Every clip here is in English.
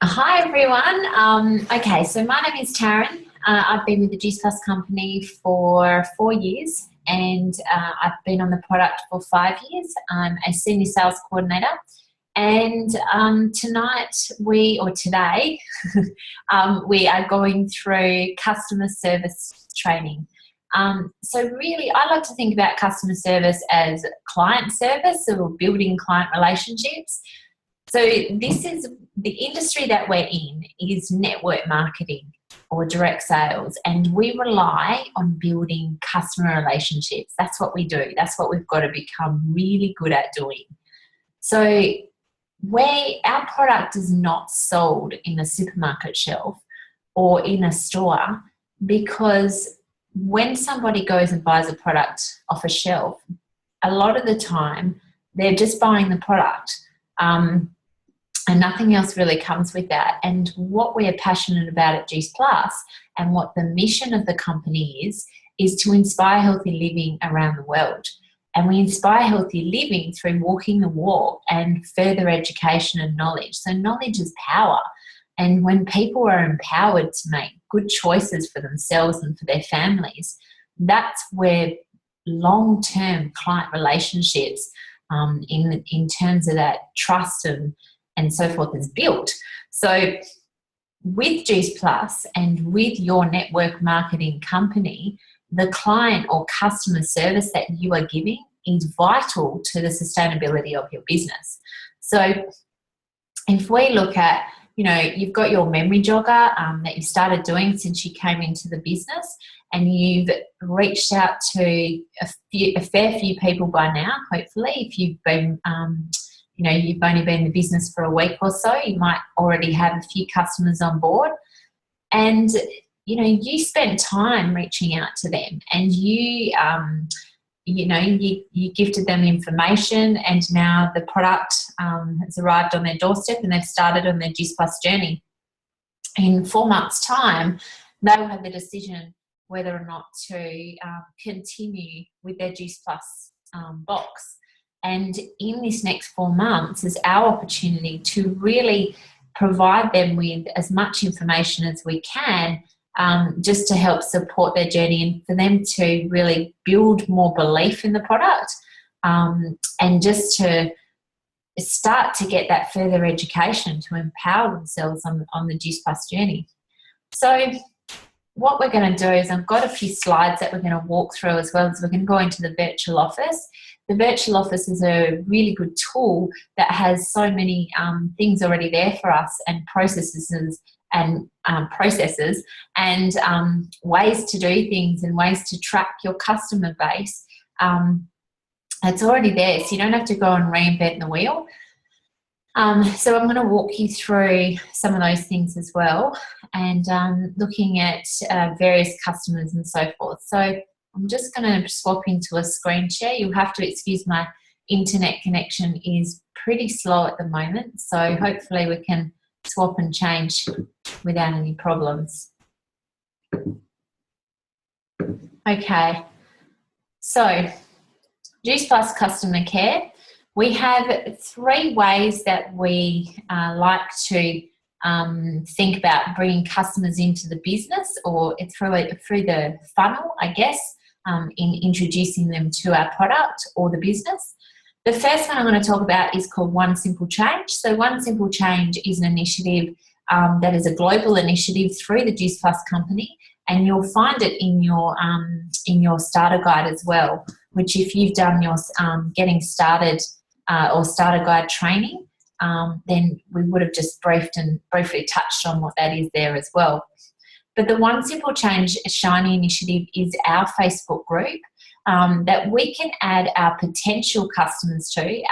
Hi everyone. Okay, so my name is Taryn. I've been with the Juice Plus company for 4 years, and I've been on the product for 5 years. I'm a senior sales coordinator, and today we are going through customer service training. So really, I like to think about customer service as client service, or building client relationships. So this is the industry that we're in is network marketing or direct sales, and we rely on building customer relationships. That's what we do. That's what we've got to become really good at doing. So where our product is not sold in a supermarket shelf or in a store, because when somebody goes and buys a product off a shelf, a lot of the time they're just buying the product. And nothing else really comes with that. And what we're passionate about at Juice Plus, and what the mission of the company is to inspire healthy living around the world. And we inspire healthy living through walking the walk and further education and knowledge. So knowledge is power. And when people are empowered to make good choices for themselves and for their families, that's where long-term client relationships in terms of that trust and so forth is built. So with Juice Plus and with your network marketing company, the client or customer service that you are giving is vital to the sustainability of your business. So if we look at, you've got your memory jogger that you started doing since you came into the business, and you've reached out to a fair few people by now, hopefully. If you've been you've only been in the business for a week or so, you might already have a few customers on board. And, you spent time reaching out to them, and you gifted them information, and now the product has arrived on their doorstep and they've started on their Juice Plus journey. In 4 months' time, they will have the decision whether or not to continue with their Juice Plus box. And in this next 4 months is our opportunity to really provide them with as much information as we can, just to help support their journey and for them to really build more belief in the product, and just to start to get that further education to empower themselves on the Juice Plus journey. So what we're going to do is, I've got a few slides that we're going to walk through, as well as we're going to go into the virtual office. The virtual office is a really good tool that has so many things already there for us, and processes and ways to do things and ways to track your customer base. It's already there, so you don't have to go and reinvent the wheel. So I'm going to walk you through some of those things as well, and looking at various customers and so forth. So I'm just going to swap into a screen share. You'll have to excuse my internet connection is pretty slow at the moment, so hopefully we can swap and change without any problems. Okay, so Juice Plus customer care. We have 3 ways that we like to think about bringing customers into the business, or through the funnel, I guess, in introducing them to our product or the business. The first one I'm going to talk about is called One Simple Change. So One Simple Change is an initiative that is a global initiative through the Juice Plus company, and you'll find it in your starter guide as well, which if you've done your getting started or starter guide training, then we would have just briefly touched on what that is there as well. But the One Simple Change Shiny initiative is our Facebook group that we can add our potential customers to,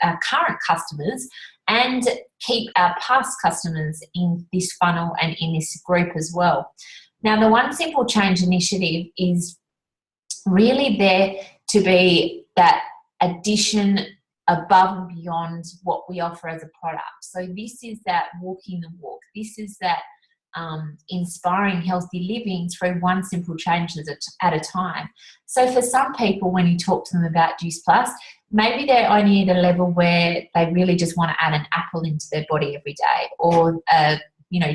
our current customers, and keep our past customers in this funnel and in this group as well. Now, the One Simple Change initiative is really there to be that addition above and beyond what we offer as a product. So this is that walking the walk. This is that inspiring healthy living through one simple change at a time. So for some people, when you talk to them about Juice Plus, maybe they're only at a level where they really just want to add an apple into their body every day, or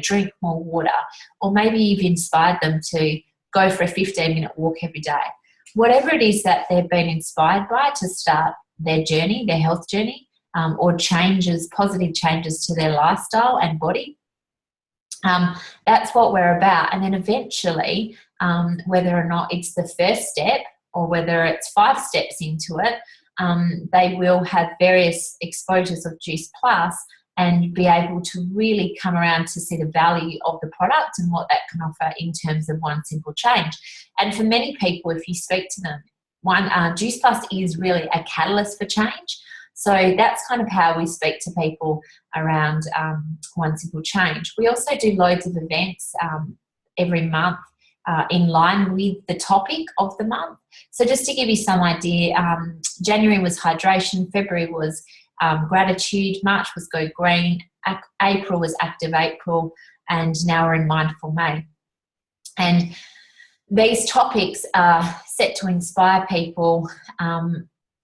drink more water, or maybe you've inspired them to go for a 15-minute walk every day. Whatever it is that they've been inspired by to start their journey, their health journey, or positive changes to their lifestyle and body, that's what we're about. And then eventually, whether or not it's the first step or whether it's 5 steps into it, they will have various exposures of Juice Plus and be able to really come around to see the value of the product and what that can offer in terms of one simple change. And for many people, if you speak to them, Juice Plus is really a catalyst for change. So that's kind of how we speak to people around one simple change. We also do loads of events every month in line with the topic of the month. So just to give you some idea, January was hydration, February was gratitude, March was Go Green, April was Active April, and now we're in Mindful May. And these topics are set to inspire people.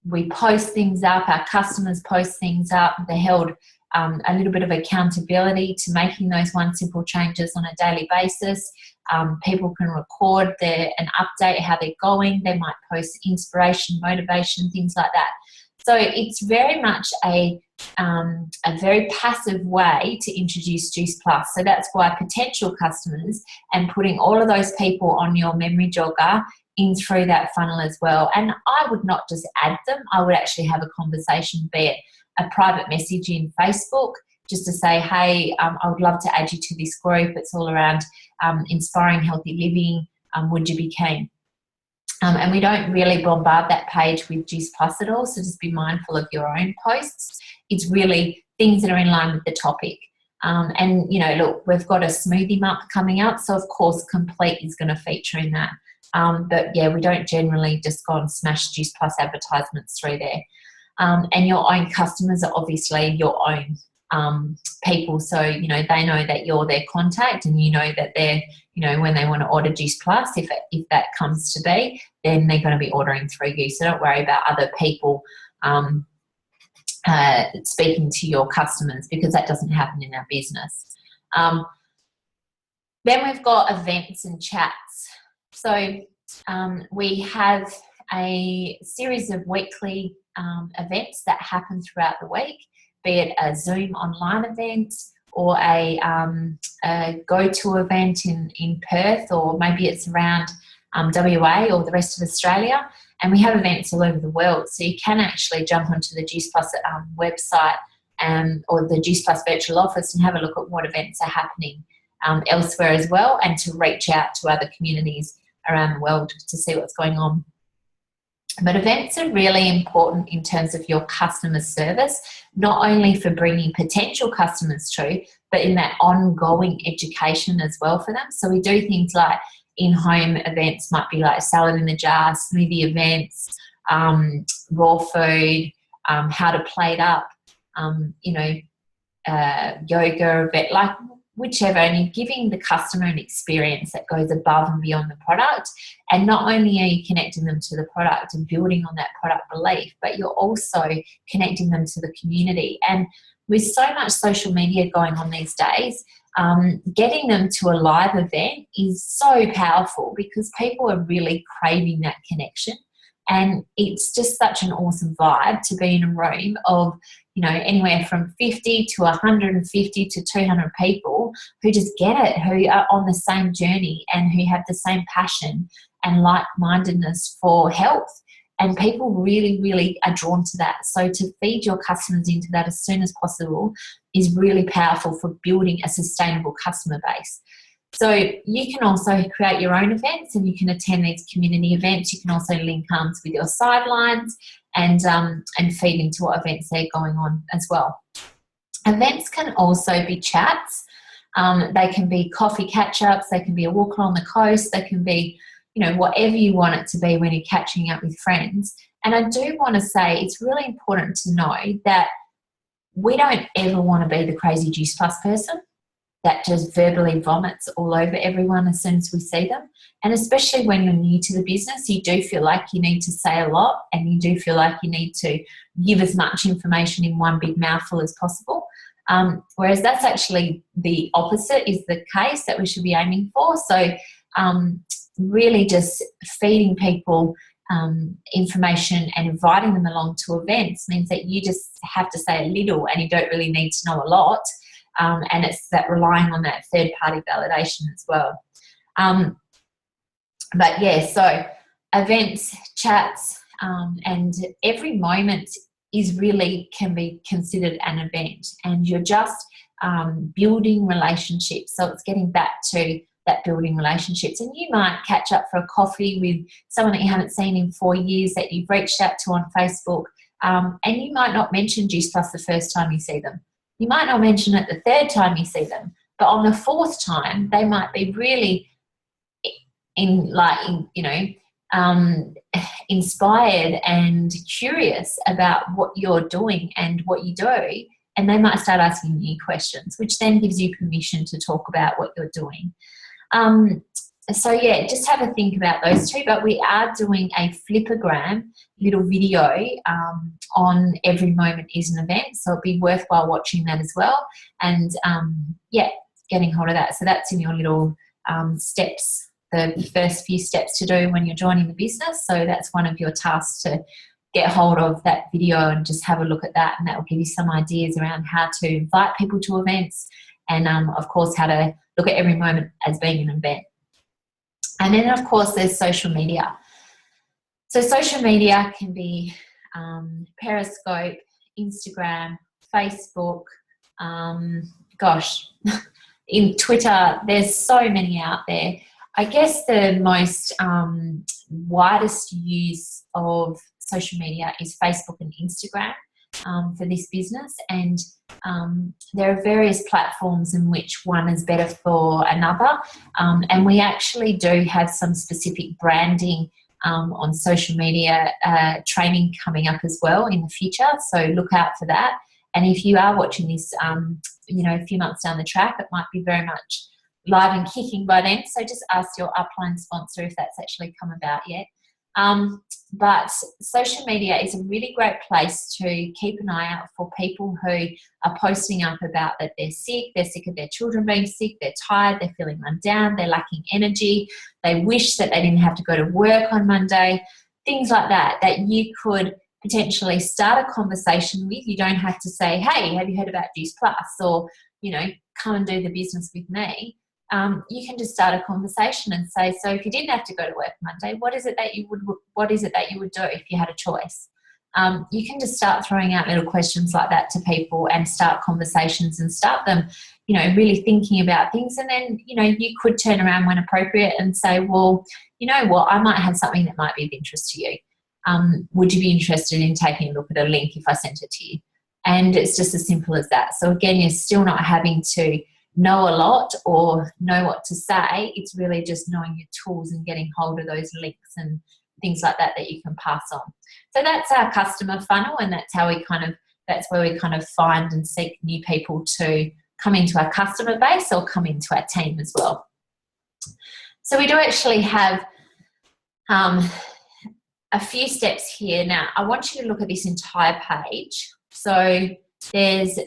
We post things up, our customers post things up. They're held a little bit of accountability to making those one simple changes on a daily basis. People can record an update, how they're going. They might post inspiration, motivation, things like that. So it's very much a very passive way to introduce Juice Plus. So that's why potential customers, and putting all of those people on your memory jogger in through that funnel as well. And I would not just add them. I would actually have a conversation, be it a private message in Facebook, just to say, hey, I would love to add you to this group. It's all around inspiring healthy living. Would you be keen? And we don't really bombard that page with Juice Plus at all, so just be mindful of your own posts. It's really things that are in line with the topic. And, look, we've got a smoothie month coming up, so of course Complete is going to feature in that. But, yeah, we don't generally just go and smash Juice Plus advertisements through there. And your own customers are obviously your own people, so they know that you're their contact, and that they're when they want to order Juice Plus, if that comes to be, then they're going to be ordering through you. So don't worry about other people speaking to your customers, because that doesn't happen in our business. Then we've got events and chats. So we have a series of weekly events that happen throughout the week, be it a Zoom online event or a go-to event in Perth, or maybe it's around WA or the rest of Australia. And we have events all over the world. So you can actually jump onto the Juice Plus website or the Juice Plus virtual office and have a look at what events are happening elsewhere as well, and to reach out to other communities around the world to see what's going on. But events are really important in terms of your customer service, not only for bringing potential customers through, but in that ongoing education as well for them. So we do things like in-home events, might be like salad in the jar, smoothie events, raw food, how to plate up, yoga event, like whichever, and you're giving the customer an experience that goes above and beyond the product. And not only are you connecting them to the product and building on that product belief, but you're also connecting them to the community. And with so much social media going on these days, getting them to a live event is so powerful, because people are really craving that connection. And it's just such an awesome vibe to be in a room of, anywhere from 50 to 150 to 200 people who just get it, who are on the same journey and who have the same passion and like-mindedness for health. And people really, really are drawn to that. So to feed your customers into that as soon as possible is really powerful for building a sustainable customer base. So you can also create your own events, and you can attend these community events. You can also link arms with your sidelines and feed into what events they're going on as well. Events can also be chats. They can be coffee catch-ups. They can be a walk along the coast. They can be, whatever you want it to be when you're catching up with friends. And I do want to say it's really important to know that we don't ever want to be the crazy Juice Plus person. that just verbally vomits all over everyone as soon as we see them. And especially when you're new to the business, you do feel like you need to say a lot, and you do feel like you need to give as much information in one big mouthful as possible. Whereas that's actually the opposite is the case that we should be aiming for. So really just feeding people information and inviting them along to events means that you just have to say a little and you don't really need to know a lot. And it's that relying on that third-party validation as well. But yeah, so events, chats, and every moment can be considered an event, and you're just building relationships. So it's getting back to that building relationships, and you might catch up for a coffee with someone that you haven't seen in 4 years that you've reached out to on Facebook, and you might not mention Juice Plus the first time you see them. You might not mention it the third time you see them, but on the fourth time, they might be really inspired and curious about what you're doing and what you do, and they might start asking you questions, which then gives you permission to talk about what you're doing. So yeah, just have a think about those two. But we are doing a flipagram little video on Every Moment is an Event, so it'd be worthwhile watching that as well. And yeah, getting hold of that. So that's in your little steps, the first few steps to do when you're joining the business. So that's one of your tasks, to get hold of that video and just have a look at that, and that will give you some ideas around how to invite people to events, and of course how to look at every moment as being an event. And then of course there's social media. So social media can be Periscope, Instagram, Facebook, in Twitter. There's so many out there. I guess the most widest use of social media is Facebook and Instagram for this business, and there are various platforms in which one is better for another, and we actually do have some specific branding on social media training coming up as well in the future, so look out for that. And if you are watching this a few months down the track, it might be very much live and kicking by then, so just ask your upline sponsor if that's actually come about yet. But social media is a really great place to keep an eye out for people who are posting up about that they're sick of their children being sick, they're tired, they're feeling run down, they're lacking energy, they wish that they didn't have to go to work on Monday, things like that, that you could potentially start a conversation with. You don't have to say, hey, have you heard about Juice Plus? Or, come and do the business with me. You can just start a conversation and say, so if you didn't have to go to work Monday, what is it that you would do if you had a choice? You can just start throwing out little questions like that to people and start conversations and start them, really thinking about things. And then, you could turn around when appropriate and say, well, you know what, I might have something that might be of interest to you. Would you be interested in taking a look at a link if I sent it to you? And it's just as simple as that. So again, you're still not having to know a lot or know what to say. It's really just knowing your tools and getting hold of those links and things like that you can pass on. So that's our customer funnel, and that's how that's where we kind of find and seek new people to come into our customer base or come into our team as well. So we do actually have a few steps here. Now, I want you to look at this entire page. So there's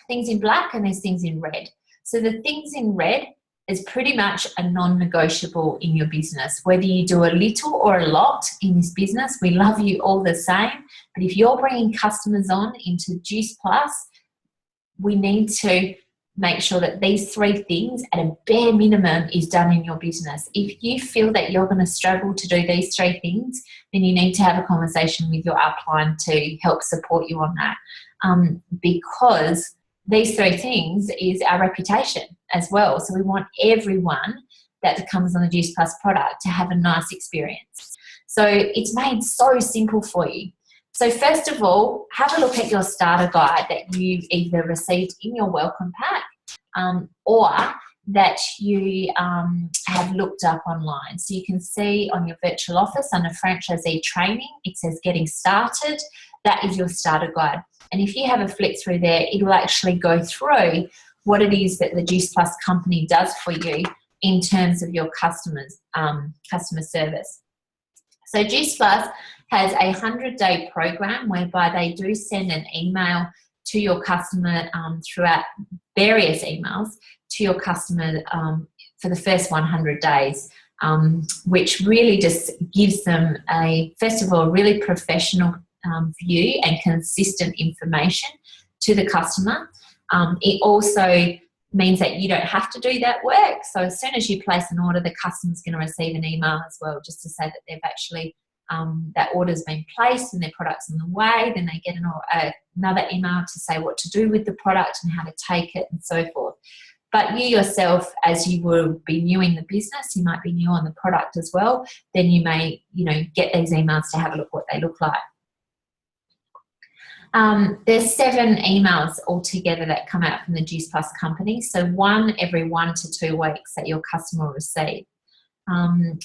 things in black and there's things in red. So the things in red is pretty much a non-negotiable in your business. Whether you do a little or a lot in this business, we love you all the same. But if you're bringing customers on into Juice Plus, we need to make sure that these three things at a bare minimum is done in your business. If you feel that you're going to struggle to do these three things, then you need to have a conversation with your upline to help support you on that. Because these three things is our reputation as well. So we want everyone that comes on the Juice Plus product to have a nice experience. So it's made so simple for you. So first of all, have a look at your starter guide that you've either received in your welcome pack or that you have looked up online. So you can see on your virtual office under franchisee training, it says getting started. That is your starter guide. And if you have a flick through there, it will actually go through what it is that the Juice Plus company does for you in terms of your customers, customer service. So Juice Plus has a 100-day program whereby they do send an email to your customer throughout various emails to your customer for the first 100 days, which really just gives them first of all, a really professional view and consistent information to the customer. It also means that you don't have to do that work. So as soon as you place an order, the customer's going to receive an email as well, just to say that they've actually that order's been placed and their product's on the way. Then they get another email to say what to do with the product and how to take it and so forth. But you yourself, as you will be new in the business, you might be new on the product as well, then you may, get these emails to have a look what they look like. There's 7 emails altogether that come out from the Juice Plus company. So one every 1 to 2 weeks that your customer will receive.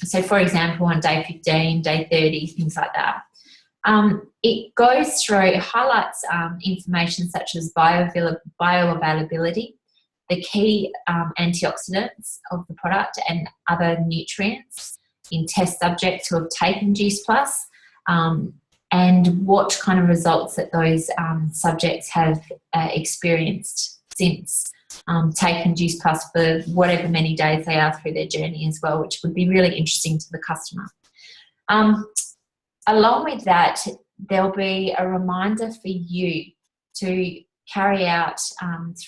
So for example, on day 15, day 30, things like that. It goes through, it highlights information such as bioavailability, the key antioxidants of the product and other nutrients in test subjects who have taken Juice Plus, and what kind of results that those subjects have experienced since taking Juice Plus for whatever many days they are through their journey as well, which would be really interesting to the customer. Along with that, there'll be a reminder for you to carry out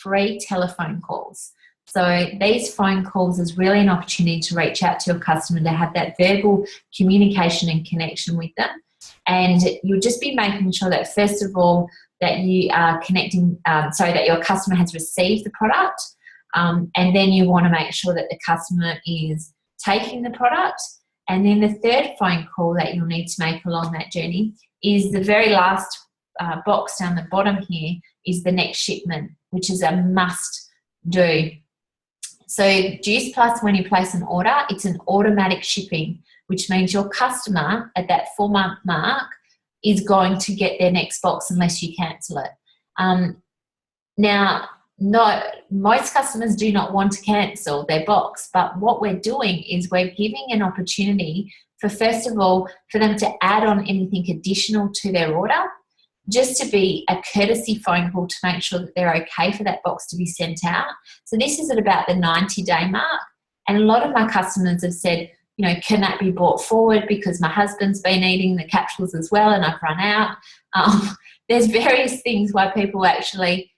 3 telephone calls. So these phone calls is really an opportunity to reach out to your customer, to have that verbal communication and connection with them. And you'll just be making sure that, first of all, that you are connecting, that your customer has received the product, and then you want to make sure that the customer is taking the product. And then the third phone call that you'll need to make along that journey is the very last box down the bottom here is the next shipment, which is a must do. So Juice Plus, when you place an order, it's an automatic shipping, which means your customer at that 4-month mark is going to get their next box unless you cancel it. Now, most customers do not want to cancel their box, but what we're doing is we're giving an opportunity for, first of all, for them to add on anything additional to their order, just to be a courtesy phone call to make sure that they're okay for that box to be sent out. So this is at about the 90-day mark. And a lot of my customers have said, can that be brought forward because my husband's been eating the capsules as well and I've run out. There's various things why people actually,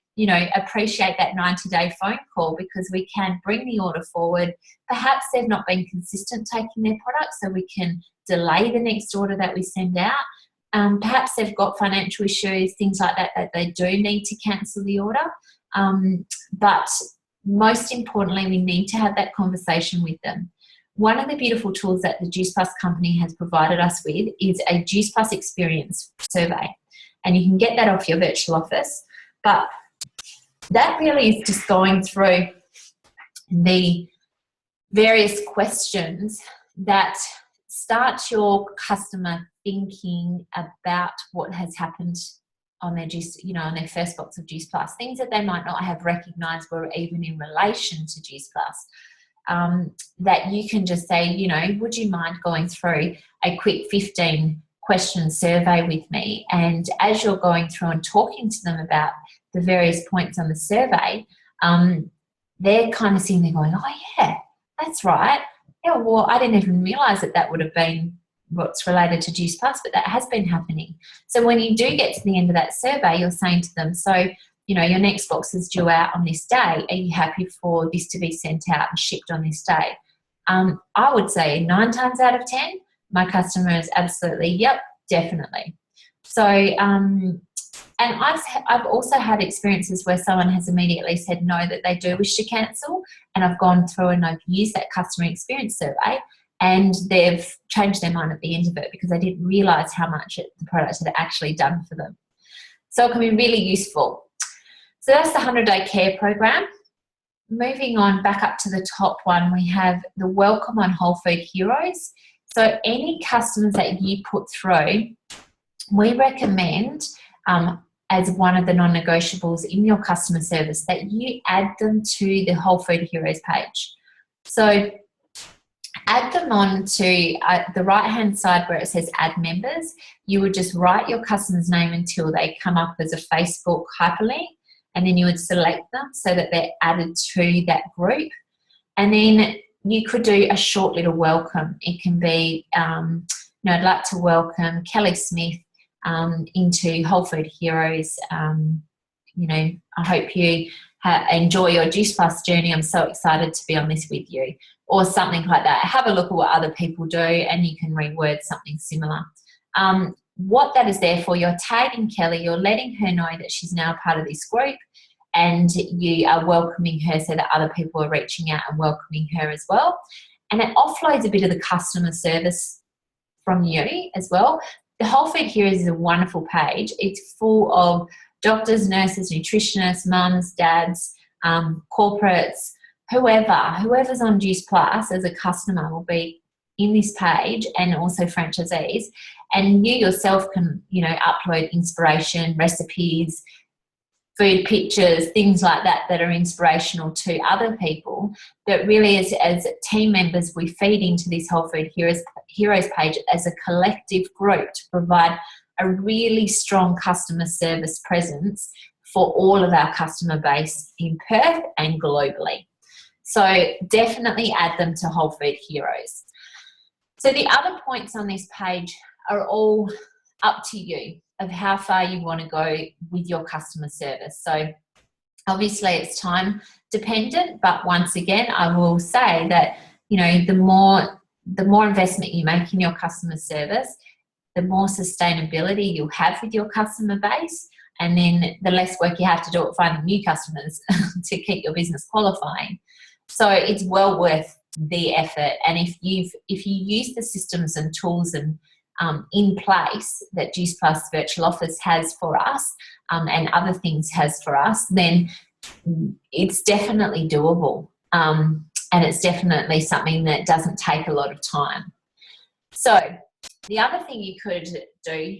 appreciate that 90-day phone call, because we can bring the order forward. Perhaps they've not been consistent taking their product, so we can delay the next order that we send out. Perhaps they've got financial issues, things like that, that they do need to cancel the order. But most importantly, we need to have that conversation with them. One of the beautiful tools that the Juice Plus company has provided us with is a Juice Plus experience survey. And you can get that off your virtual office. But that really is just going through the various questions that start your customer thinking about what has happened on their Juice, on their first box of Juice Plus, things that they might not have recognized were even in relation to Juice Plus. That you can just say, would you mind going through a quick 15-question survey with me? And as you're going through and talking to them about the various points on the survey, they're kind of sitting there going, oh yeah, that's right. Yeah, well, I didn't even realise that would have been what's related to Juice Plus, but that has been happening. So when you do get to the end of that survey, you're saying to them, so your next box is due out on this day. Are you happy for this to be sent out and shipped on this day? I would say 9 times out of 10, my customer is absolutely, yep, definitely. So, and I've also had experiences where someone has immediately said no, that they do wish to cancel, and I've gone through and I've used that customer experience survey, and they've changed their mind at the end of it because they didn't realise how much the product had actually done for them. So it can be really useful. So that's the 100-day care program. Moving on back up to the top one, we have the Welcome on Whole Food Heroes. So any customers that you put through, we recommend as one of the non-negotiables in your customer service, that you add them to the Whole Food Heroes page. So add them on to the right-hand side where it says add members. You would just write your customer's name until they come up as a Facebook hyperlink, and then you would select them so that they're added to that group. And then you could do a short little welcome. It can be, I'd like to welcome Kelly Smith into Whole Food Heroes. I hope you enjoy your Juice Plus journey. I'm so excited to be on this with you, or something like that. Have a look at what other people do, and you can reword something similar. What that is there for, you're tagging Kelly, you're letting her know that she's now part of this group, and you are welcoming her so that other people are reaching out and welcoming her as well. And it offloads a bit of the customer service from you as well. The Whole Food Heroes is a wonderful page. It's full of doctors, nurses, nutritionists, mums, dads, corporates, whoever's on Juice Plus as a customer will be in this page, and also franchisees. And you yourself can, upload inspiration, recipes, food pictures, things like that that are inspirational to other people. That really, as team members, we feed into this Whole Food Heroes page as a collective group to provide a really strong customer service presence for all of our customer base in Perth and globally. So definitely add them to Whole Food Heroes. So the other points on this page are all up to you of how far you want to go with your customer service. So obviously it's time dependent, but once again, I will say that, the more investment you make in your customer service, the more sustainability you'll have with your customer base, and then the less work you have to do at finding new customers to keep your business qualifying. So it's well worth the effort. And if you use the systems and tools and in place that Juice Plus Virtual Office has for us, and other things has for us, then it's definitely doable. And it's definitely something that doesn't take a lot of time. So the other thing you could do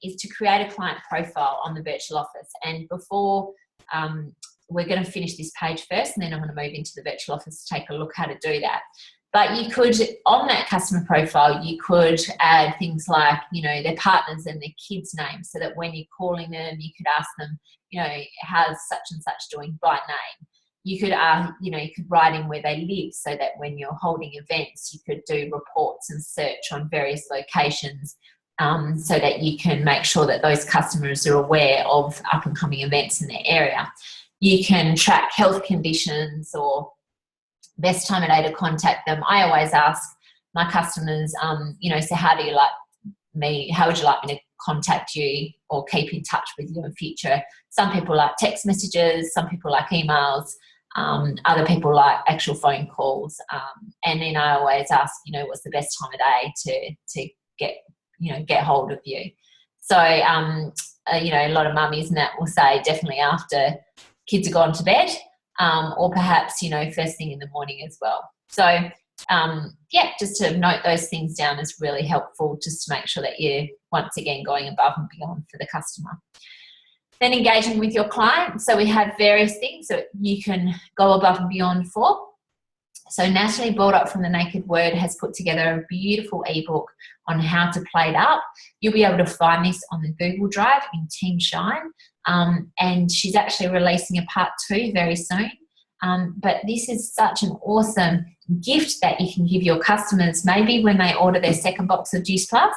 is to create a client profile on the Virtual Office. And before we're going to finish this page first, and then I'm going to move into the Virtual Office to take a look how to do that. But you could, on that customer profile, you could add things like, their partners and their kids' names, so that when you're calling them, you could ask them, how's such and such doing by name. You could, you could write in where they live, so that when you're holding events, you could do reports and search on various locations, so that you can make sure that those customers are aware of up and coming events in their area. You can track health conditions or best time of day to contact them. I always ask my customers, so how would you like me to contact you or keep in touch with you in future? Some people like text messages, some people like emails, other people like actual phone calls. And then I always ask, what's the best time of day to get hold of you? So, a lot of mummies and that will say definitely after kids are gone to bed, or perhaps, first thing in the morning as well. So, just to note those things down is really helpful, just to make sure that you're, once again, going above and beyond for the customer. Then engaging with your client. So we have various things that you can go above and beyond for. So Natalie Baldock from The Naked Word has put together a beautiful ebook on how to plate up. You'll be able to find this on the Google Drive in Team Shine. And she's actually releasing a part 2 very soon. But this is such an awesome gift that you can give your customers, maybe when they order their second box of Juice Plus,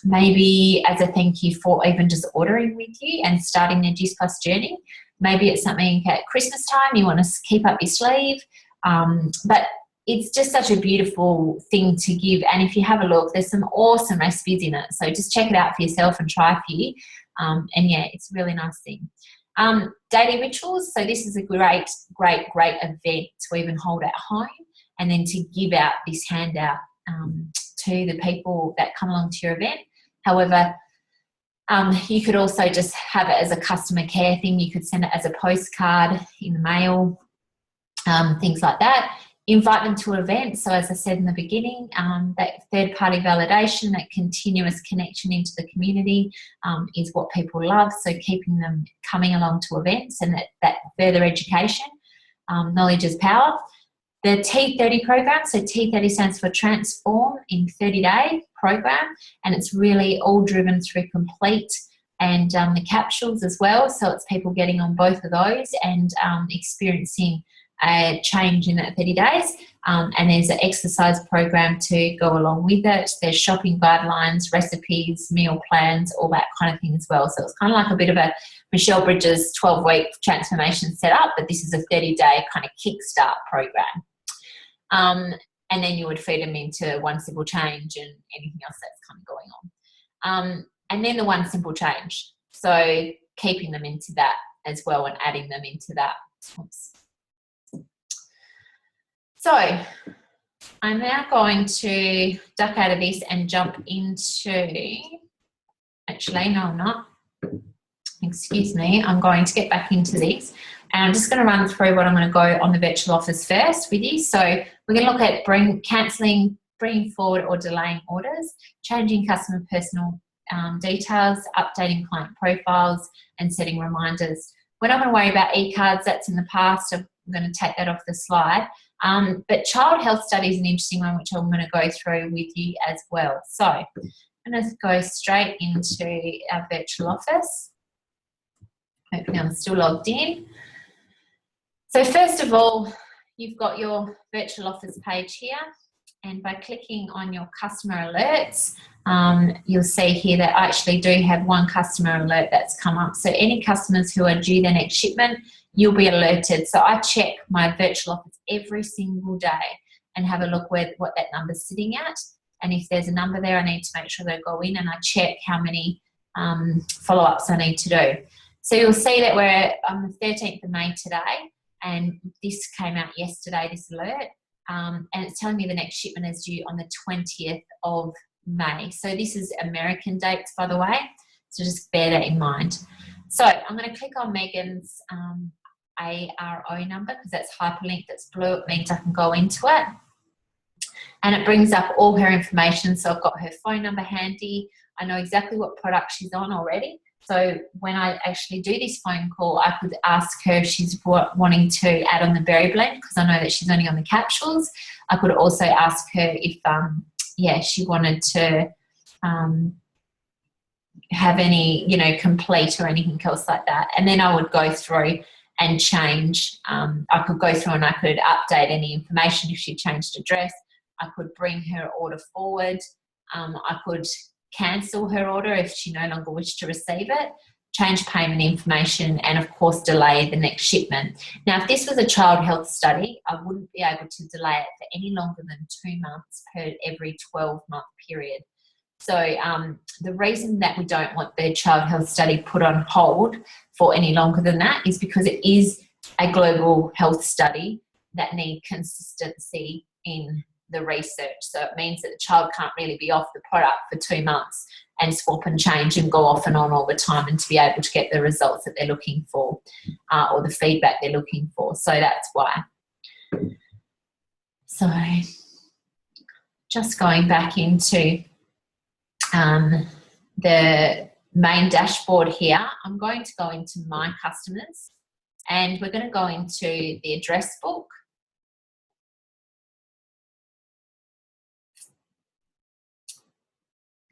maybe as a thank you for even just ordering with you and starting their Juice Plus journey. Maybe it's something at Christmas time you want to keep up your sleeve. But it's just such a beautiful thing to give. And if you have a look, there's some awesome recipes in it. So just check it out for yourself and try a few. It's a really nice thing. Daily rituals. So this is a great event to even hold at home, and then to give out this handout to the people that come along to your event. However, you could also just have it as a customer care thing. You could send it as a postcard in the mail, things like that. Invite them to events. So as I said in the beginning, that third-party validation, that continuous connection into the community is what people love. So keeping them coming along to events and that further education, knowledge is power. The T30 program, so T30 stands for Transform in 30-Day program, and it's really all driven through Complete and the capsules as well. So it's people getting on both of those and experiencing a change in that 30 days. And there's an exercise program to go along with it. There's shopping guidelines, recipes, meal plans, all that kind of thing as well. So it's kind of like a bit of a Michelle Bridges 12-week transformation setup, but this is a 30-day kind of kickstart program. And then you would feed them into One Simple Change and anything else that's kind of going on. And then the One Simple Change. So keeping them into that as well and adding them into that. Oops. So I'm now going to duck out of this and jump into, actually, no, I'm not. Excuse me, I'm going to get back into this. And I'm just going to run through what I'm going to go on the virtual office first with you. So we're going to look at cancelling, bringing forward or delaying orders, changing customer personal details, updating client profiles, and setting reminders. We're not going to worry about e-cards. That's in the past. I'm going to take that off the slide. But child health study is an interesting one, which I'm going to go through with you as well. So I'm going to go straight into our virtual office. Hopefully I'm still logged in. So first of all, you've got your virtual office page here, and by clicking on your customer alerts, you'll see here that I actually do have one customer alert that's come up. So any customers who are due their next shipment, you'll be alerted. So I check my virtual office every single day and have a look what that number's sitting at. And if there's a number there, I need to make sure they go in and I check how many follow-ups I need to do. So you'll see that we're on the 13th of May today, and this came out yesterday, this alert, and it's telling me the next shipment is due on the 20th of May. So this is American dates, by the way, so just bear that in mind. So I'm going to click on Megan's ARO number because that's hyperlinked, that's blue, it means I can go into it. And it brings up all her information. So I've got her phone number handy. I know exactly what product she's on already. So when I actually do this phone call, I could ask her if she's wanting to add on the berry blend because I know that she's only on the capsules. I could also ask her if, she wanted to have any, complete or anything else like that. And then I would go through and change. I could go through and I could update any information if she changed address. I could bring her order forward. I could cancel her order if she no longer wished to receive it, change payment information, and of course delay the next shipment. Now, if this was a child health study, I wouldn't be able to delay it for any longer than 2 months per every 12-month period. So the reason that we don't want the child health study put on hold for any longer than that is because it is a global health study that needs consistency in the research. So it means that the child can't really be off the product for 2 months and swap and change and go off and on all the time and to be able to get the results that they're looking for or the feedback they're looking for. So that's why. So just going back into the main dashboard here, I'm going to go into my customers and we're going to go into the address book.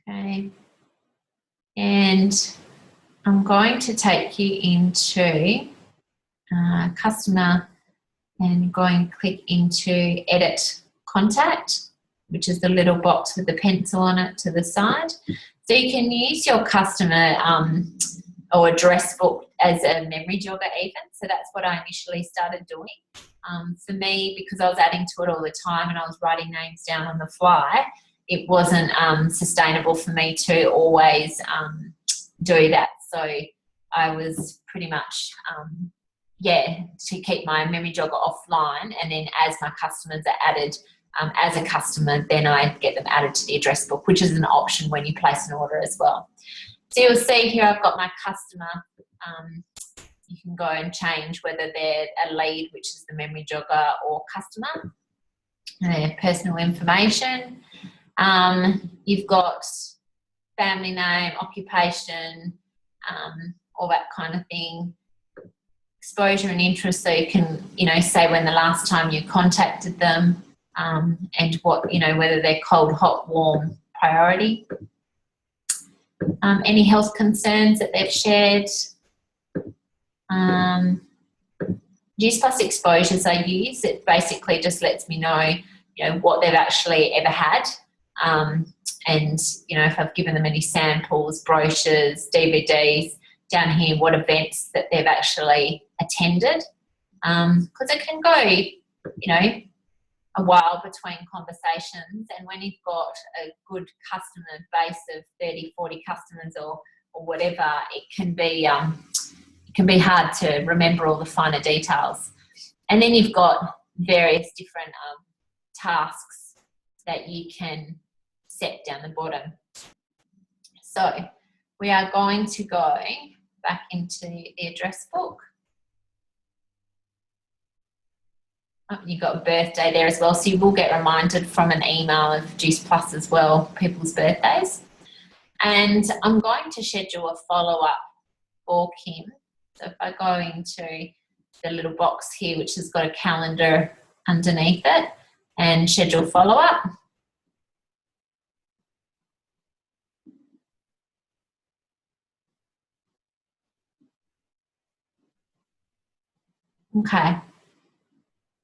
Okay, and I'm going to take you into customer and go and click into edit contact, which is the little box with the pencil on it to the side. So you can use your customer or address book as a memory jogger even. So that's what I initially started doing. For me, because I was adding to it all the time and I was writing names down on the fly, it wasn't sustainable for me to always do that. So I was pretty much, to keep my memory jogger offline, and then as my customers are added as a customer, then I get them added to the address book, which is an option when you place an order as well. So you'll see here I've got my customer. You can go and change whether they're a lead, which is the memory jogger, or customer. their personal information. You've got family name, occupation, all that kind of thing. Exposure and interest, so you can, say when the last time you contacted them, and what, whether they're cold, hot, warm, priority. Any health concerns that they've shared. Juice Plus exposures I use, it basically just lets me know, what they've actually ever had. And, if I've given them any samples, brochures, DVDs, down here, what events that they've actually attended. Because it can go, a while between conversations, and when you've got a good customer base of 30, 40 customers or whatever, it can be hard to remember all the finer details. And then you've got various different tasks that you can set down the bottom. So we are going to go back into the address book. Oh, you've got a birthday there as well, so you will get reminded from an email of Juice Plus as well, people's birthdays. And I'm going to schedule a follow-up for Kim. So if I go into the little box here, which has got a calendar underneath it, and schedule follow-up. Okay.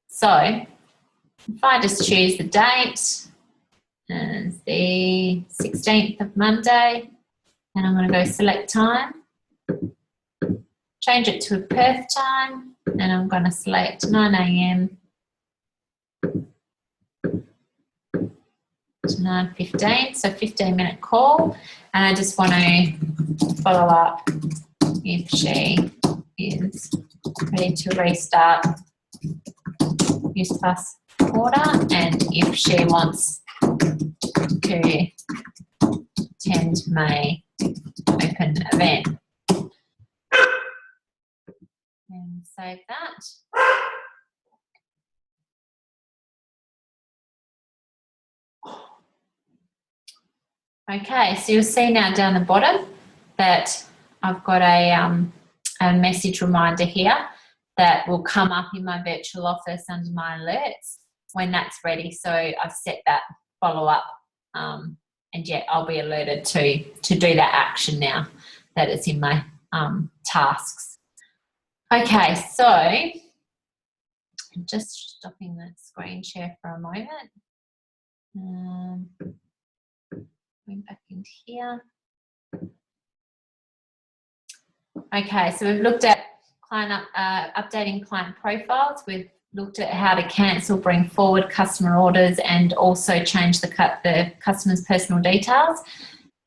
So if I just choose the date as the 16th of Monday, and I'm going to go select time, change it to a Perth time, and I'm going to select 9 a.m. to 9:15, so 15-minute call, and I just want to follow up if she is ready to restart Juice Plus order, and if she wants to attend my open event. And save that. Okay, so you'll see now down the bottom that I've got a message reminder here that will come up in my virtual office under my alerts when that's ready. So I've set that follow-up, and yeah, I'll be alerted to do that action now that it's in my tasks. Okay, so I'm just stopping the screen share for a moment. Going back into here. Okay, so we've looked at updating client profiles. We've looked at how to cancel, bring forward customer orders, and also change the customer's personal details.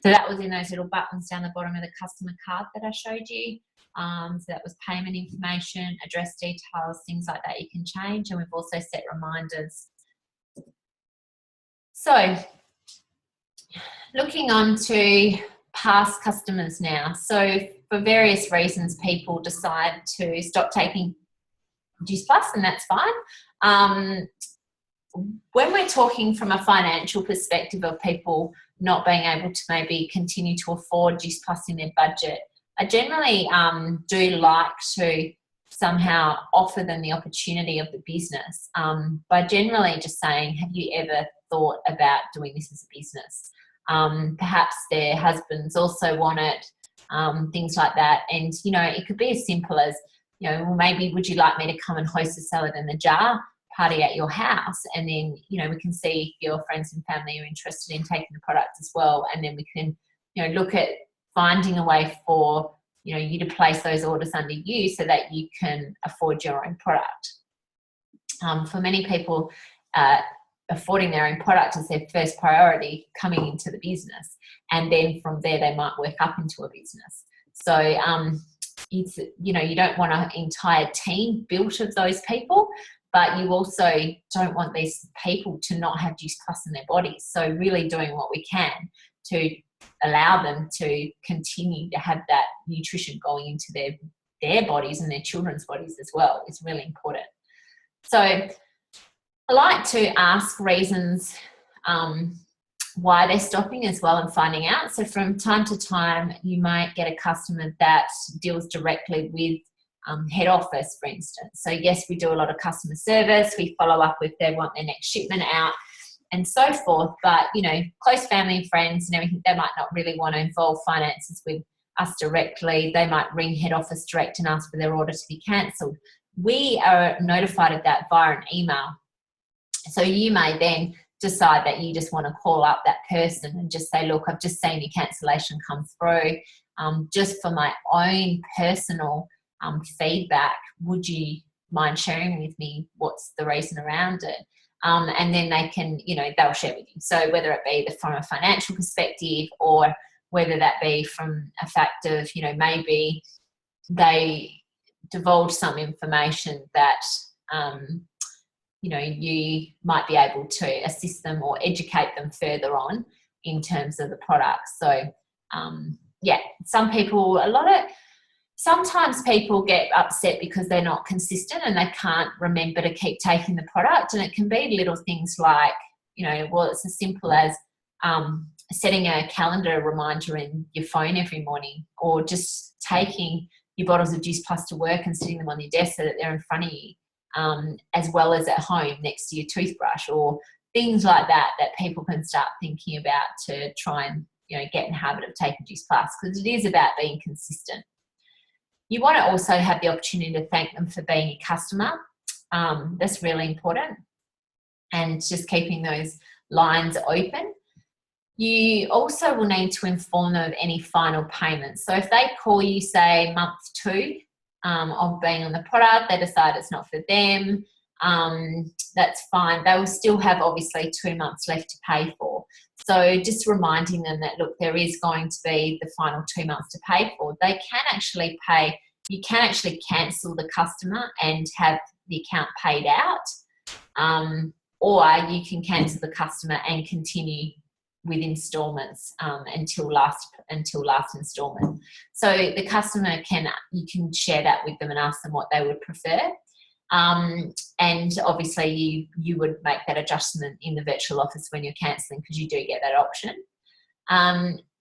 So that was in those little buttons down the bottom of the customer card that I showed you. So that was payment information, address details, things like that you can change, and we've also set reminders. So looking on to past customers now. So for various reasons, people decide to stop taking Juice Plus, and that's fine. When we're talking from a financial perspective of people not being able to maybe continue to afford Juice Plus in their budget, I generally do like to somehow offer them the opportunity of the business by generally just saying, have you ever thought about doing this as a business? Perhaps their husbands also want it, things like that. And, it could be as simple as, well, maybe would you like me to come and host a salad in the jar party at your house? And then, we can see if your friends and family are interested in taking the product as well. And then we can, look at finding a way for, you to place those orders under you so that you can afford your own product. For many people, affording their own product is their first priority coming into the business, and then from there they might work up into a business. So it's, you don't want an entire team built of those people, but you also don't want these people to not have Juice Plus in their bodies. So really doing what we can to allow them to continue to have that nutrition going into their bodies and their children's bodies as well is really important. So I like to ask reasons why they're stopping as well and finding out. So from time to time, you might get a customer that deals directly with head office, for instance. So yes, we do a lot of customer service. We follow up if they want their next shipment out and so forth. But, you know, close family and friends and everything, they might not really want to involve finances with us directly. They might ring head office direct and ask for their order to be cancelled. We are notified of that via an email. So you may then decide that you just want to call up that person and just say, look, I've just seen your cancellation come through. Just for my own personal feedback, would you mind sharing with me what's the reason around it? And then they can, you know, they'll share with you. So whether it be from a financial perspective or whether that be from a fact of, you know, maybe they divulge some information that, you know, you might be able to assist them or educate them further on in terms of the product. So, yeah, sometimes people get upset because they're not consistent and they can't remember to keep taking the product. And it can be little things like, you know, well, it's as simple as setting a calendar reminder in your phone every morning, or just taking your bottles of Juice Plus to work and sitting them on your desk so that they're in front of you. As well as at home next to your toothbrush, or things like that people can start thinking about to try and, you know, get in the habit of taking Juice Plus, because it is about being consistent. You want to also have the opportunity to thank them for being a customer. That's really important, and just keeping those lines open. You also will need to inform them of any final payments. So if they call you, say, month 2 of being on the product, they decide it's not for them, that's fine. They will still have obviously 2 months left to pay for. So just reminding them that, look, there is going to be the final 2 months to pay for. They can actually pay, you can actually cancel the customer and have the account paid out, or you can cancel the customer and continue with installments until last installment. So the customer you can share that with them and ask them what they would prefer. And obviously you would make that adjustment in the virtual office when you're cancelling, because you do get that option.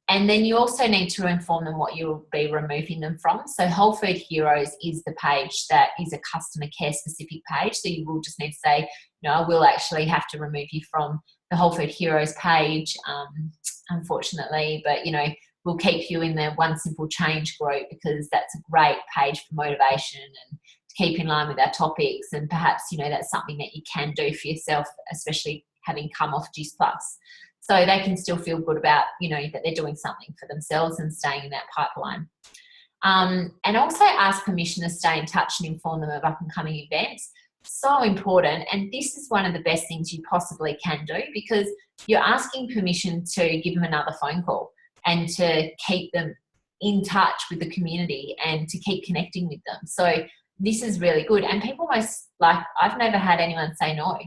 And then you also need to inform them what you'll be removing them from. So Whole Food Heroes is the page that is a customer care specific page. So you will just need to say, no, I will actually have to remove you from the Whole Food Heroes page, unfortunately, but, you know, we'll keep you in the One Simple Change group, because that's a great page for motivation and to keep in line with our topics. And perhaps, you know, that's something that you can do for yourself, especially having come off Juice Plus. So they can still feel good about, you know, that they're doing something for themselves and staying in that pipeline. And also ask permission to stay in touch and inform them of up and coming events. So important. And this is one of the best things you possibly can do, because you're asking permission to give them another phone call and to keep them in touch with the community and to keep connecting with them. So this is really good. And people I've never had anyone say no.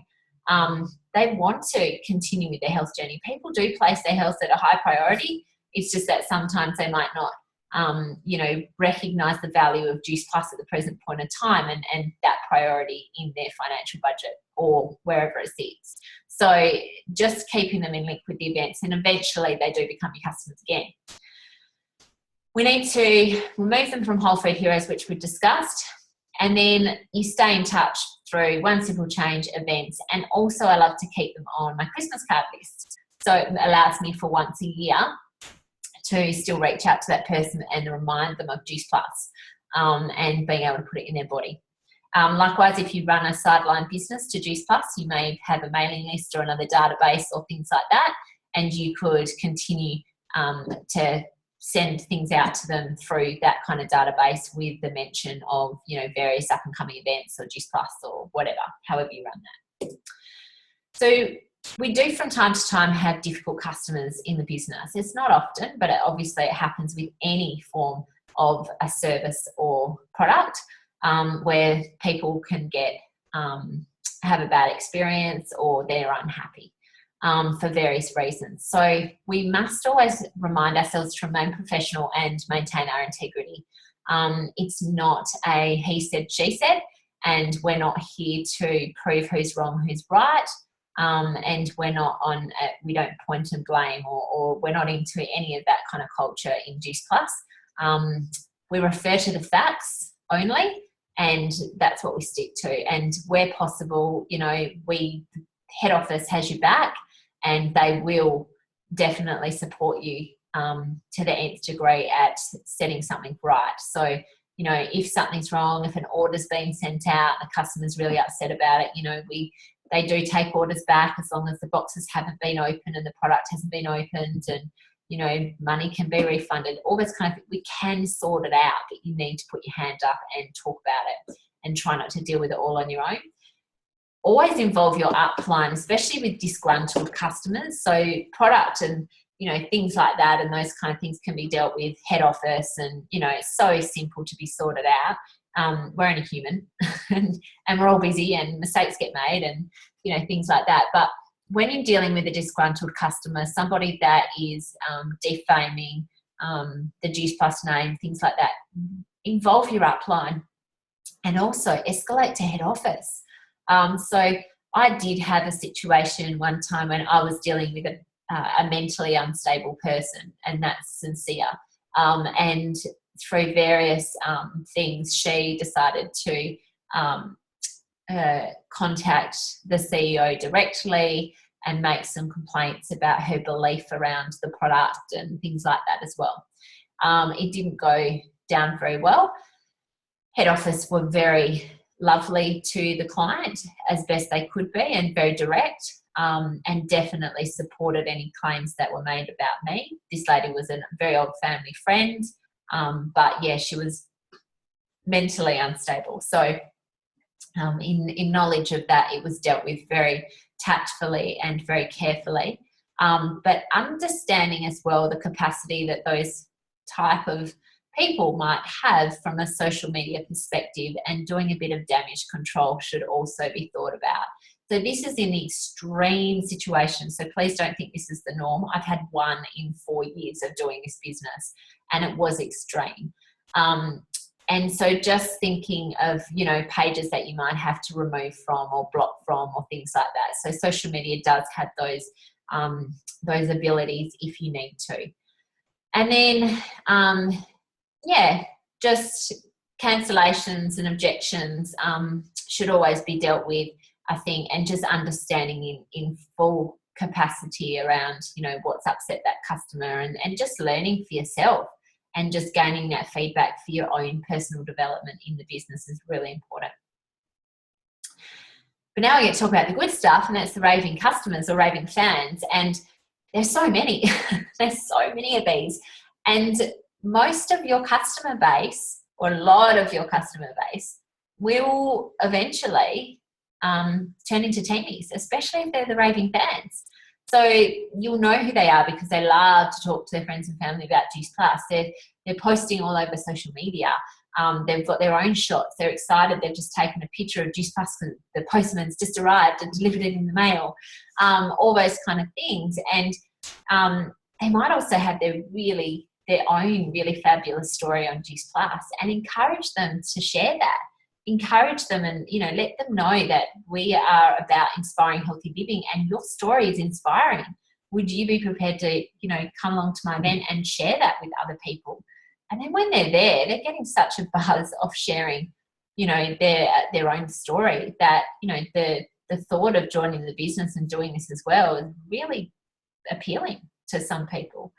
They want to continue with their health journey. People do place their health at a high priority. It's just that sometimes they might not you know, recognise the value of Juice Plus at the present point of time and that priority in their financial budget or wherever it sits. So just keeping them in link with the events, and eventually they do become your customers again. We need to remove them from Whole Food Heroes, which we discussed, and then you stay in touch through One Simple Change events. And also I love to keep them on my Christmas card list. So it allows me for once a year to still reach out to that person and remind them of Juice Plus, and being able to put it in their body. Likewise, if you run a sideline business to Juice Plus, you may have a mailing list or another database or things like that, and you could continue to send things out to them through that kind of database with the mention of, you know, various up and coming events or Juice Plus or whatever, however you run that. So we do from time to time have difficult customers in the business. It's not often, but obviously it happens with any form of a service or product, where people can have a bad experience or they're unhappy for various reasons. So we must always remind ourselves to remain professional and maintain our integrity. It's not a he said, she said. and we're not here to prove who's wrong, who's right. And we're not we don't point and blame, or we're not into any of that kind of culture in Juice Plus. We refer to the facts only, and that's what we stick to. And where possible, head office has your back, and they will definitely support you to the nth degree at setting something right. So, if something's wrong, if an order's been sent out, the customer's really upset about it, they do take orders back as long as the boxes haven't been opened and the product hasn't been opened, and money can be refunded. All this kind of thing, we can sort it out, but you need to put your hand up and talk about it and try not to deal with it all on your own. Always involve your upline, especially with disgruntled customers. So product and things like that, and those kind of things can be dealt with head office, and it's so simple to be sorted out. We're only human and we're all busy, and mistakes get made, and things like that. But when you're dealing with a disgruntled customer, somebody that is defaming the Juice Plus name, things like that, involve your upline, and also escalate to head office. So I did have a situation one time when I was dealing with a mentally unstable person, and that's sincere. And through various things, she decided to contact the CEO directly and make some complaints about her belief around the product and things like that as well. It didn't go down very well. Head office were very lovely to the client as best they could be, and very direct, and definitely supported any claims that were made about me. This lady was a very old family friend, but yeah, she was mentally unstable. So in knowledge of that, it was dealt with very tactfully and very carefully, but understanding as well the capacity that those type of people might have from a social media perspective, and doing a bit of damage control should also be thought about. So this is in the extreme situation, so please don't think this is the norm. I've had one in 4 years of doing this business, and it was extreme. And so just thinking of, pages that you might have to remove from or block from or things like that. So social media does have those abilities if you need to. And then, just cancellations and objections should always be dealt with, I think, and just understanding in full capacity around, what's upset that customer, and just learning for yourself, and just gaining that feedback for your own personal development in the business is really important. But now we get to talk about the good stuff, and that's the raving customers or raving fans. And there's so many. There's so many of these. And most of your customer base, or a lot of your customer base, will eventually turn into teamies, especially if they're the raving fans. So you'll know who they are because they love to talk to their friends and family about Juice Plus. They're posting all over social media. They've got their own shots. They're excited. They've just taken a picture of Juice Plus because the postman's just arrived and delivered it in the mail. All those kind of things. And they might also have their own really fabulous story on Juice Plus, and encourage them to share that. Encourage them and, let them know that we are about inspiring healthy living, and your story is inspiring. Would you be prepared to, come along to my event and share that with other people? And then when they're there, they're getting such a buzz of sharing, their own story that, the thought of joining the business and doing this as well is really appealing to some people.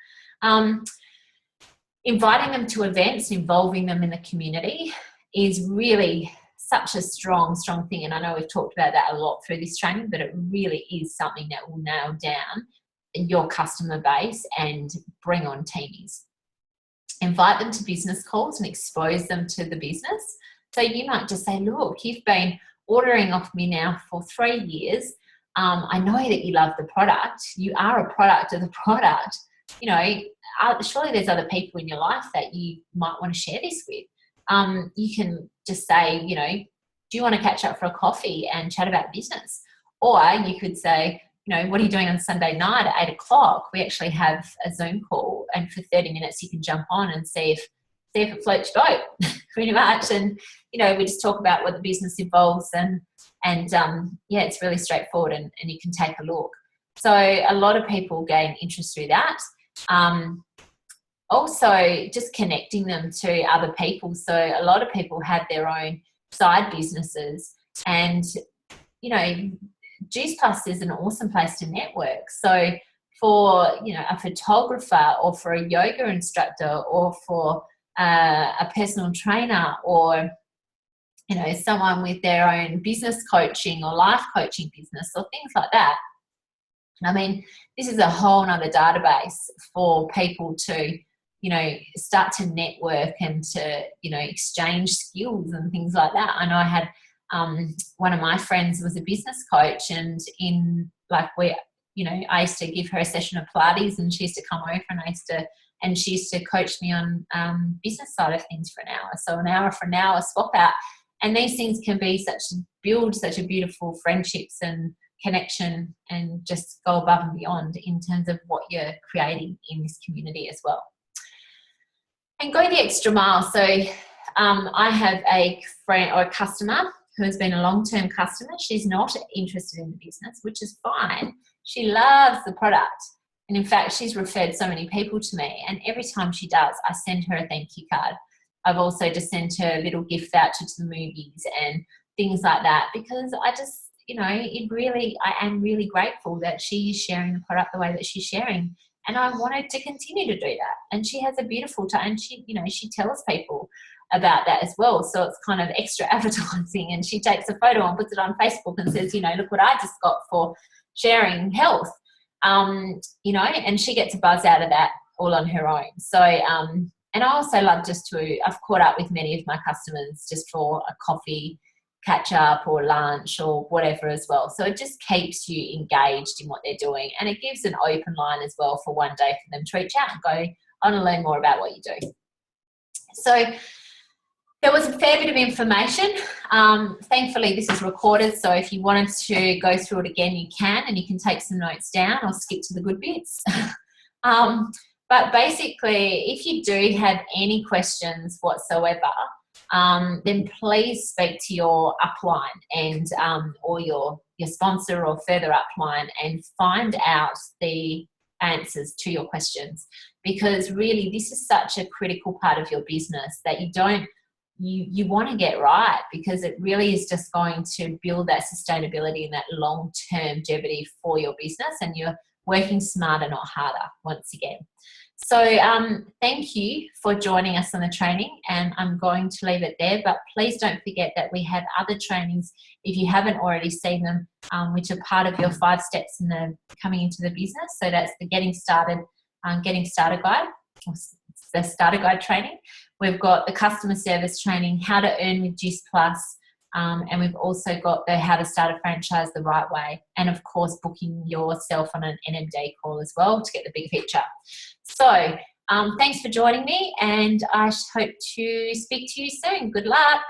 Inviting them to events, involving them in the community is really such a strong thing. And I know we've talked about that a lot through this training, but it really is something that will nail down your customer base and bring on teamies. Invite them to business calls and expose them to the business. So you might just say, look, you've been ordering off me now for 3 years. I know that you love the product. You are a product of the product. Surely there's other people in your life that you might want to share this with. You can just say, do you want to catch up for a coffee and chat about business? Or you could say, what are you doing on Sunday night at 8:00? We actually have a Zoom call, and for 30 minutes you can jump on and see if it floats your boat pretty much. And, we just talk about what the business involves, and yeah, it's really straightforward, and you can take a look. So a lot of people gain interest through that. Also, just connecting them to other people. So a lot of people have their own side businesses, and Juice Plus is an awesome place to network. So for a photographer, or for a yoga instructor, or for a personal trainer, or someone with their own business coaching or life coaching business, or things like that. I mean, this is a whole nother database for people to start to network and to exchange skills and things like that. I know I had one of my friends was a business coach, and I used to give her a session of Pilates, and she used to come over, and she used to coach me on business side of things for an hour. So an hour for an hour swap out. And these things can be build such a beautiful friendships and connection, and just go above and beyond in terms of what you're creating in this community as well. And go the extra mile. So I have a friend or a customer who has been a long-term customer. She's not interested in the business, which is fine. She loves the product. And in fact, she's referred so many people to me. And every time she does, I send her a thank you card. I've also just sent her a little gift voucher to the movies and things like that, because I just, I am really grateful that she is sharing the product the way that she's sharing. And I wanted to continue to do that. And she has a beautiful time. And she tells people about that as well. So it's kind of extra advertising. And she takes a photo and puts it on Facebook and says, look what I just got for sharing health. And she gets a buzz out of that all on her own. So, and I also love I've caught up with many of my customers just for a coffee catch up or lunch or whatever as well. So it just keeps you engaged in what they're doing, and it gives an open line as well for one day for them to reach out and go, I want to learn more about what you do. So there was a fair bit of information. Thankfully, this is recorded, so if you wanted to go through it again, you can, and you can take some notes down or skip to the good bits. But basically, if you do have any questions whatsoever, then please speak to your upline and or your sponsor or further upline, and find out the answers to your questions, because really this is such a critical part of your business that you want to get right, because it really is just going to build that sustainability and that long-term longevity for your business, and you're working smarter, not harder, once again. So thank you for joining us on the training, and I'm going to leave it there, but please don't forget that we have other trainings, if you haven't already seen them, which are part of your 5 steps in the coming into the business. So that's the Getting Started Guide, the Starter Guide training. We've got the customer service training, how to earn with Juice Plus, and we've also got the how to start a franchise the right way, and of course booking yourself on an NMD call as well to get the big picture. So thanks for joining me, and I hope to speak to you soon. Good luck.